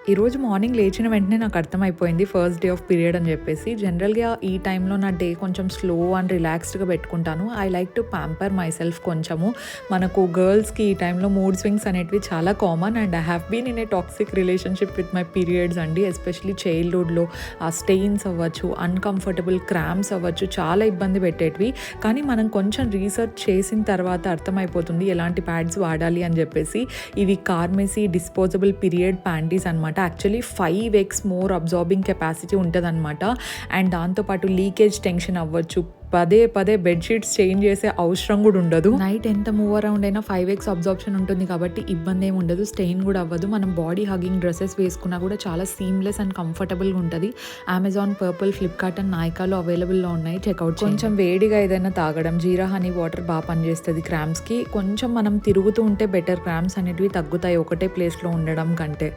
ఈరోజు మార్నింగ్ లేచిన వెంటనే నాకు అర్థమైపోయింది ఫస్ట్ డే ఆఫ్ పీరియడ్ అని చెప్పేసి. జనరల్‌గా ఈ టైంలో నా డే కొంచెం స్లో అండ్ రిలాక్స్డ్‌గా పెట్టుకుంటాను. I like to pamper myself కొంచెము. మనకు గర్ల్స్‌కి ఈ టైంలో మూడ్ స్వింగ్స్ అనేటివి చాలా common and I have been in a toxic relationship with my periods అండి. ఎస్పెషల్లీ చైల్డ్‌హుడ్‌లో ఆ స్టెయిన్స్ అవ్వచ్చు, అన్‌కంఫర్టబుల్ క్రాంప్స్ అవ్వచ్చు, చాలా ఇబ్బంది పెట్టేటివి. కానీ మనం కొంచెం రీసెర్చ్ చేసిన తర్వాత అర్థమైపోతుంది ఎలాంటి ప్యాడ్స్ వాడాలి అని చెప్పేసి. ఇవి కార్మెసీ డిస్పోజబుల్ పీరియడ్ ప్యాంటీస్ అనమాట. Actually 5x more absorbing capacity ఉంటుందన్నమాట. అండ్ దాంతోపాటు లీకేజ్ టెన్షన్ అవ్వచ్చు, పదే పదే బెడ్షీట్స్ చేంజ్ చేసే అవసరం కూడా ఉండదు. నైట్ ఎంత మూవ్ అరౌండ్ అయినా 5x అబ్జార్ప్షన్ ఉంటుంది కాబట్టి ఇబ్బంది ఏమి ఉండదు, స్టెయిన్ కూడా అవ్వదు. మనం బాడీ హగింగ్ డ్రెస్సెస్ వేసుకున్నా కూడా చాలా సీమ్లెస్ అండ్ కంఫర్టబుల్గా ఉంటుంది. అమెజాన్, పర్పుల్, ఫ్లిప్కార్ట్ అండ్ నాయికాలో అవైలబుల్లో ఉన్నాయి, చెక్అవుట్. కొంచెం వేడిగా ఏదైనా తాగడం, జీరా హనీ వాటర్ బాగా పనిచేస్తుంది క్రాంప్స్కి. కొంచెం మనం తిరుగుతూ ఉంటే బెటర్, క్రాంప్స్ అనేటివి తగ్గుతాయి ఒకటే ప్లేస్లో ఉండడం కంటే.